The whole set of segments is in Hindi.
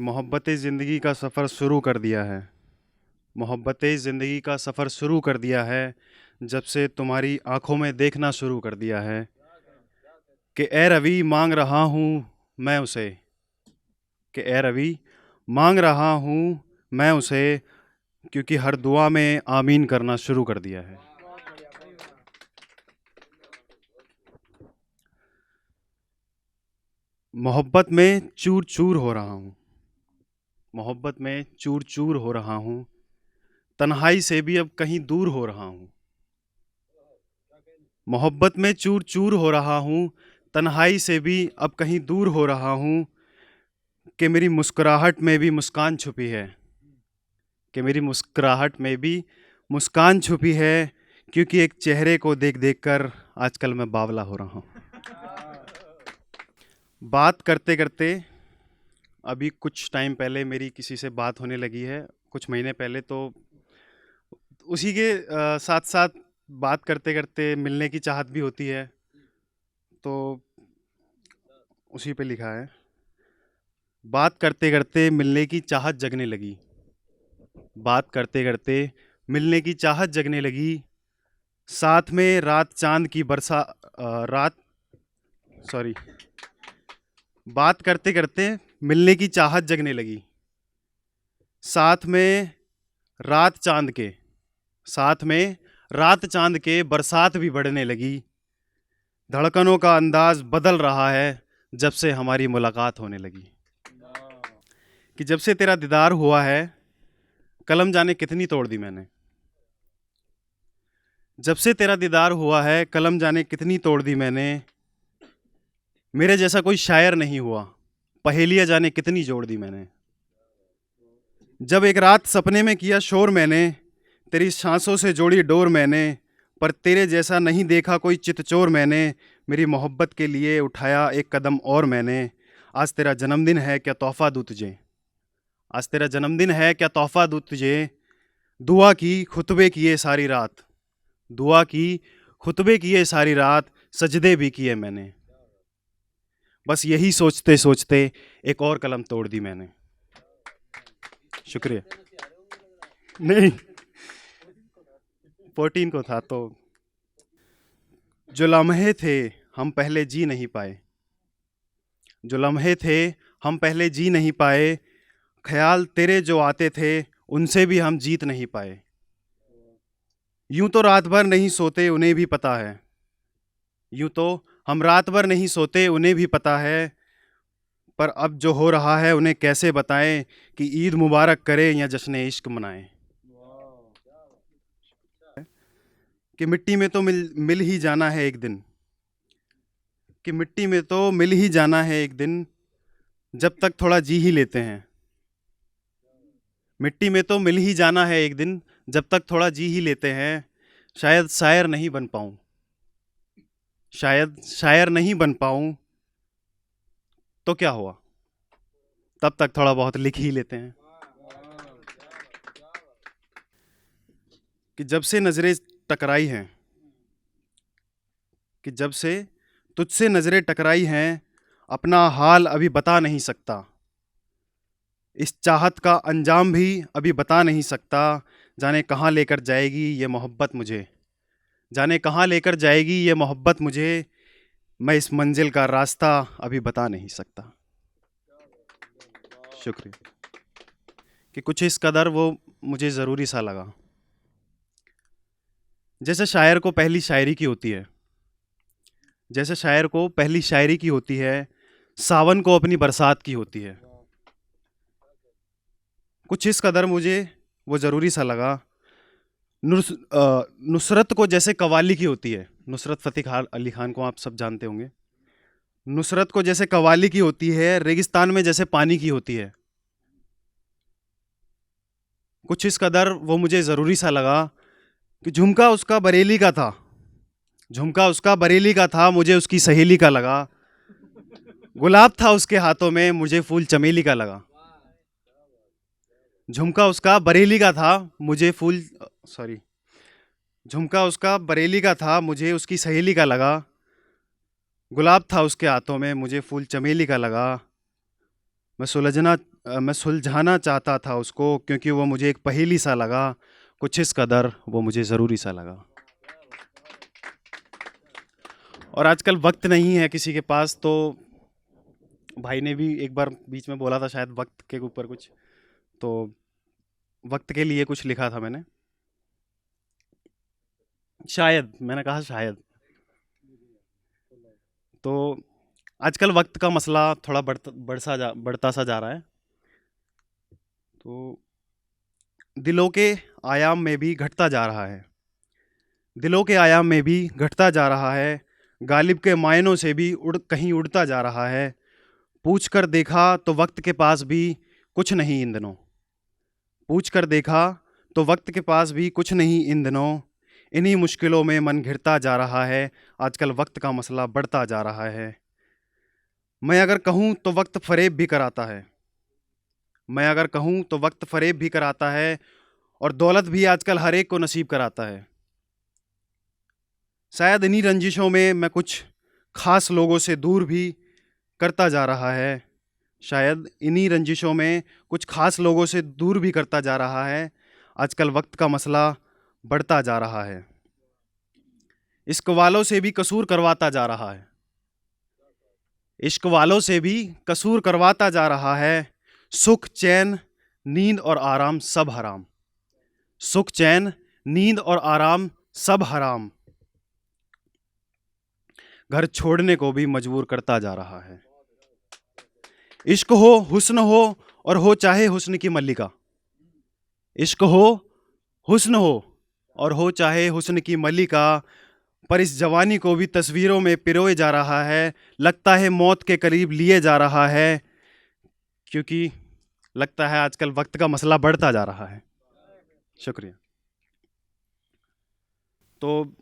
मोहब्बतें ज़िंदगी का सफ़र शुरू कर दिया है। मोहब्बतें ज़िंदगी का सफ़र शुरू कर दिया है, जब से तुम्हारी आँखों में देखना शुरू कर दिया है कि ए रवि मांग रहा हूँ मैं उसे, कि ए रवि मांग रहा हूँ मैं उसे, क्योंकि हर दुआ में आमीन करना शुरू कर दिया है। मोहब्बत में चूर चूर हो रहा हूँ, मोहब्बत में चूर चूर हो रहा हूँ, तन्हाई से भी अब कहीं दूर हो रहा हूँ। मोहब्बत में चूर चूर हो रहा हूँ, तन्हाई से भी अब कहीं दूर हो रहा हूँ, कि मेरी मुस्कुराहट में भी मुस्कान छुपी है, कि मेरी मुस्कुराहट में भी मुस्कान छुपी है, क्योंकि एक चेहरे को देख देख कर आजकल मैं बावला हो रहा हूँ। बात करते करते अभी कुछ टाइम पहले मेरी किसी से बात होने लगी है, कुछ महीने पहले। तो उसी के साथ साथ बात करते करते मिलने की चाहत भी होती है, तो उसी पे लिखा है, बात करते करते मिलने की चाहत जगने लगी, बात करते करते मिलने की चाहत जगने लगी, साथ में रात चांद की बरसा रात सॉरी बात करते करते मिलने की चाहत जगने लगी, साथ में रात चांद के साथ में रात चांद के बरसात भी बढ़ने लगी। धड़कनों का अंदाज बदल रहा है जब से हमारी मुलाकात होने लगी, कि जब से तेरा दीदार हुआ है कलम जाने कितनी तोड़ दी मैंने, जब से तेरा दीदार हुआ है कलम जाने कितनी तोड़ दी मैंने, मेरे जैसा कोई शायर नहीं हुआ, पहेलियां जाने कितनी जोड़ दी मैंने। जब एक रात सपने में किया शोर मैंने, तेरी सांसों से जोड़ी डोर मैंने, पर तेरे जैसा नहीं देखा कोई चितचोर मैंने, मेरी मोहब्बत के लिए उठाया एक कदम और मैंने। आज तेरा जन्मदिन है क्या तोहफा दूँ तुझे, आज तेरा जन्मदिन है क्या तोहफा दूँ तुझे, दुआ की खुतबे किए सारी रात, दुआ की खुतबे किए सारी रात, सजदे भी किए मैंने। बस यही सोचते सोचते एक और कलम तोड़ दी मैंने। शुक्रिया। नहीं, 14 को था। तो जो लम्हे थे हम पहले जी नहीं पाए, जो लम्हे थे हम पहले जी नहीं पाए, ख्याल तेरे जो आते थे उनसे भी हम जीत नहीं पाए। यूं तो रात भर नहीं सोते उन्हें भी पता है, यूं तो हम रात भर नहीं सोते उन्हें भी पता है, पर अब जो हो रहा है उन्हें कैसे बताएं कि ईद मुबारक करें या जश्न इश्क मनाएं। कि मिट्टी में तो मिल ही जाना है एक दिन, कि मिट्टी में तो मिल ही जाना है एक दिन, जब तक थोड़ा जी ही लेते हैं। मिट्टी में तो मिल ही जाना है एक दिन, जब तक थोड़ा जी ही लेते हैं। शायद शायर नहीं बन पाऊं, शायद शायर नहीं बन पाऊं, तो क्या हुआ, तब तक थोड़ा बहुत लिख ही लेते हैं। कि जब से नज़रें टकराई हैं, कि जब से तुझसे नज़रें टकराई हैं, अपना हाल अभी बता नहीं सकता, इस चाहत का अंजाम भी अभी बता नहीं सकता। जाने कहाँ लेकर जाएगी ये मोहब्बत मुझे, जाने कहाँ लेकर जाएगी ये मोहब्बत मुझे, मैं इस मंजिल का रास्ता अभी बता नहीं सकता। शुक्रिया। कि कुछ इस कदर वो मुझे ज़रूरी सा लगा, जैसे शायर को पहली शायरी की होती है, जैसे शायर को पहली शायरी की होती है, सावन को अपनी बरसात की होती है। कुछ इस कदर मुझे वो ज़रूरी सा लगा। नुसरत को जैसे कवाली की होती है, नुसरत फ़तेह अली खान को आप सब जानते होंगे। नुसरत को जैसे कवाली की होती है, रेगिस्तान में जैसे पानी की होती है। कुछ इस कदर वो मुझे ज़रूरी सा लगा कि झुमका उसका बरेली का था, झुमका उसका बरेली का था, मुझे उसकी सहेली का लगा। गुलाब था उसके हाथों में, मुझे फूल चमेली का लगा। झुमका उसका बरेली का था, मुझे फूल सॉरी झुमका उसका बरेली का था, मुझे उसकी सहेली का लगा। गुलाब था उसके हाथों में, मुझे फूल चमेली का लगा। मैं मैं सुलझाना चाहता था उसको, क्योंकि वो मुझे एक पहेली सा लगा, कुछ इस कदर वो मुझे ज़रूरी सा लगा। और आजकल वक्त नहीं है किसी के पास, तो भाई ने भी एक बार बीच में बोला था शायद वक्त के ऊपर कुछ, तो वक्त के लिए कुछ लिखा था मैंने, शायद मैंने कहा शायद। तो आजकल वक्त का मसला थोड़ा बढ़ता सा जा रहा है, तो दिलों के आयाम में भी घटता जा रहा है, दिलों के आयाम में भी घटता जा रहा है, गालिब के मायनों से भी कहीं उड़ता जा रहा है। पूछ कर देखा तो वक्त के पास भी कुछ नहीं इन दिनों, पूछ कर देखा तो वक्त के पास भी कुछ नहीं इन दिनों, इन्हीं मुश्किलों में मन घिरता जा रहा है, आजकल वक्त का मसला बढ़ता जा रहा है। मैं अगर कहूँ तो वक्त फरेब भी कराता है, मैं अगर कहूँ तो वक्त फरेब भी कराता है, और दौलत भी आजकल हर एक को नसीब कराता है। शायद इन्हीं रंजिशों में मैं कुछ खास लोगों से दूर भी करता जा रहा है, शायद इन्हीं रंजिशों में कुछ खास लोगों से दूर भी करता जा रहा है, आजकल वक्त का मसला बढ़ता जा रहा है। इश्क वालों से भी कसूर करवाता जा रहा है, इश्क वालों से भी कसूर करवाता जा रहा है, सुख चैन नींद और आराम सब हराम, सुख चैन नींद और आराम सब हराम, घर छोड़ने को भी मजबूर करता जा रहा है। इश्क हो हुस्न हो और हो चाहे हुस्न की मल्लिका, इश्क हो हुस्न हो और हो चाहे हुस्न की मल्लिका, पर इस जवानी को भी तस्वीरों में पिरोए जा रहा है, लगता है मौत के करीब लिए जा रहा है, क्योंकि लगता है आजकल वक्त का मसला बढ़ता जा रहा है। शुक्रिया। तो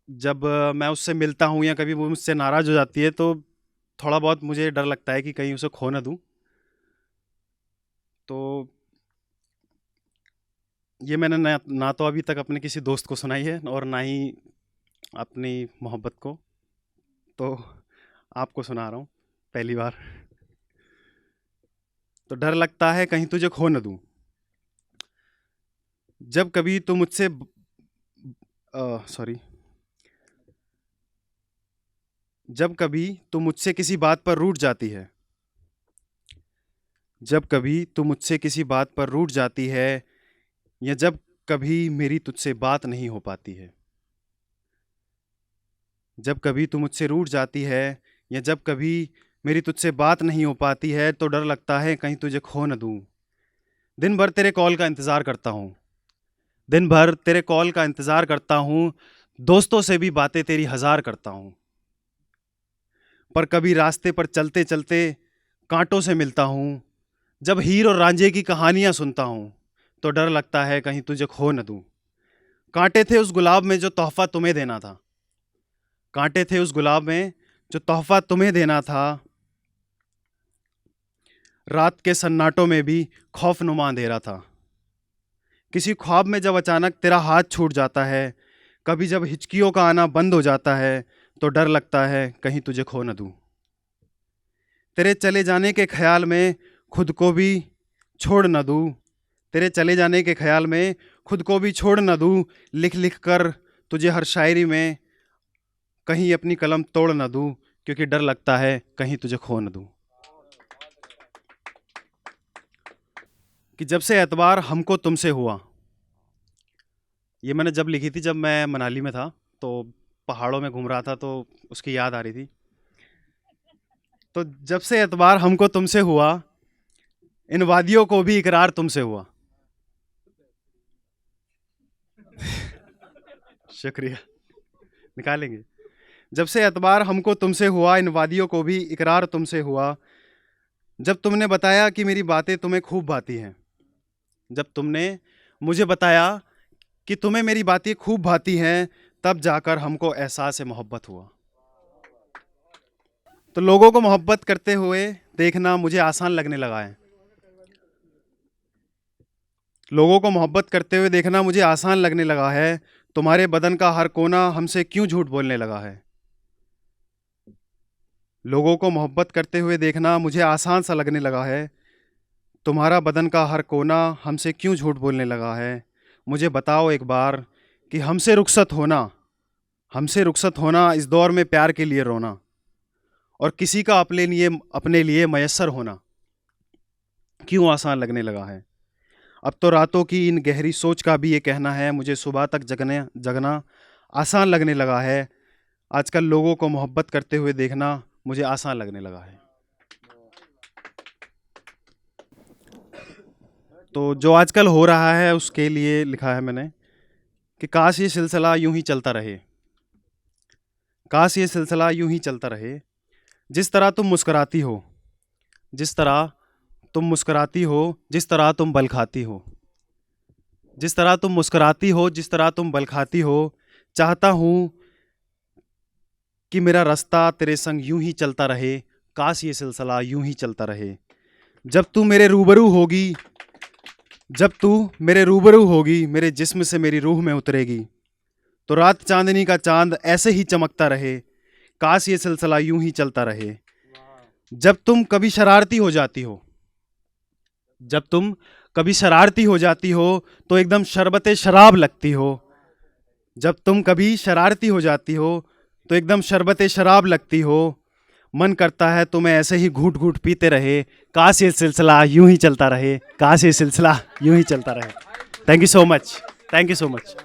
जब मैं उससे मिलता हूँ या कभी वो मुझसे नाराज़ हो जाती है, तो थोड़ा बहुत मुझे डर लगता है कि कहीं उसे खो ना दूँ। तो ये मैंने ना तो अभी तक अपने किसी दोस्त को सुनाई है और ना ही अपनी मोहब्बत को, तो आपको सुना रहा हूँ पहली बार। तो डर लगता है कहीं तुझे खो न दूँ, जब कभी तू मुझसे सॉरी जब कभी तू मुझसे किसी बात पर रूठ जाती है, जब कभी तू मुझसे किसी बात पर रूठ जाती है, या जब कभी मेरी तुझसे बात नहीं हो पाती है, जब कभी तू मुझसे रूठ जाती है या जब कभी मेरी तुझसे बात नहीं हो पाती है, तो डर लगता है कहीं तुझे खो न दूँ। दिन भर तेरे कॉल का इंतज़ार करता हूँ, दिन भर तेरे कॉल का इंतज़ार करता हूँ, दोस्तों से भी बातें तेरी हज़ार करता हूँ, पर कभी रास्ते पर चलते चलते कांटों से मिलता हूँ, जब हीर और रांझे की कहानियाँ सुनता हूँ, तो डर लगता है कहीं तुझे खो न दूँ। कांटे थे उस गुलाब में जो तोहफ़ा तुम्हें देना था, कांटे थे उस गुलाब में जो तोहफ़ा तुम्हें देना था, रात के सन्नाटों में भी खौफनुमा अंधेरा था। किसी ख्वाब में जब अचानक तेरा हाथ छूट जाता है, कभी जब हिचकियों का आना बंद हो जाता है, तो डर लगता है कहीं तुझे खो न दूँ। तेरे चले जाने के ख्याल में खुद को भी छोड़ न दूँ, तेरे चले जाने के ख्याल में खुद को भी छोड़ न दूँ, लिख लिख कर तुझे हर शायरी में कहीं अपनी कलम तोड़ न दूँ, क्योंकि डर लगता है कहीं तुझे खो न दूँ। कि जब से एतबार हमको तुमसे हुआ, ये मैंने जब लिखी थी जब मैं मनाली में था, तो पहाड़ों में घूम रहा था, तो उसकी याद आ रही थी। तो जब से एतबार हमको तुमसे हुआ, इन वादियों को भी इकरार तुमसे हुआ। शुक्रिया, निकालेंगे। जब से एतबार हमको तुमसे हुआ, इन वादियों को भी इकरार तुमसे हुआ, जब तुमने बताया कि मेरी बातें तुम्हें खूब भाती हैं, जब तुमने मुझे बताया कि तुम्हें मेरी बातें खूब भाती हैं, तब जाकर हमको एहसास मोहब्बत हुआ। तो लोगों को मोहब्बत करते हुए देखना मुझे आसान लगने लगा है, लोगों को मोहब्बत करते हुए देखना मुझे आसान लगने लगा है, तुम्हारे बदन का हर कोना हमसे क्यों झूठ बोलने लगा है। लोगों को मोहब्बत करते हुए देखना मुझे आसान सा लगने लगा है। तुम्हारा बदन का हर कोना हमसे क्यों झूठ बोलने लगा है। मुझे बताओ एक बार कि हमसे रुखसत होना इस दौर में प्यार के लिए रोना, और किसी का अपने लिए मयस्सर होना क्यों आसान लगने लगा है। अब तो रातों की इन गहरी सोच का भी ये कहना है, मुझे सुबह तक जगना आसान लगने लगा है। आजकल लोगों को मोहब्बत करते हुए देखना मुझे आसान लगने लगा है। तो जो आजकल हो रहा है उसके लिए लिखा है मैंने कि काश ये सिलसिला यूं ही चलता रहे, काश ये सिलसिला यूं ही चलता रहे। जिस तरह तुम मुस्कुराती हो, जिस तरह तुम मुस्कुराती हो, जिस तरह तुम बल खाती हो, जिस तरह तुम मुस्कुराती हो, जिस तरह तुम बल खाती हो। चाहता हूँ कि मेरा रास्ता तेरे संग यूं ही चलता रहे, काश ये सिलसिला यूं ही चलता रहे। जब तू मेरे रूबरू होगी, जब तू मेरे रूबरू होगी, मेरे जिस्म से मेरी रूह में उतरेगी, तो रात चांदनी का चांद ऐसे ही चमकता रहे, काश ये सिलसिला यूं ही चलता रहे। जब तुम कभी शरारती हो जाती हो, जब तुम कभी शरारती हो जाती हो तो एकदम शरबते शराब लगती हो। जब तुम कभी शरारती हो जाती हो तो एकदम शरबते शराब लगती हो। मन करता है तुम्हें ऐसे ही घूट घूट पीते रहे, काश ये सिलसिला यूं ही चलता रहे, काश ये सिलसिला यूं ही चलता रहे। Thank you so much, thank you so much.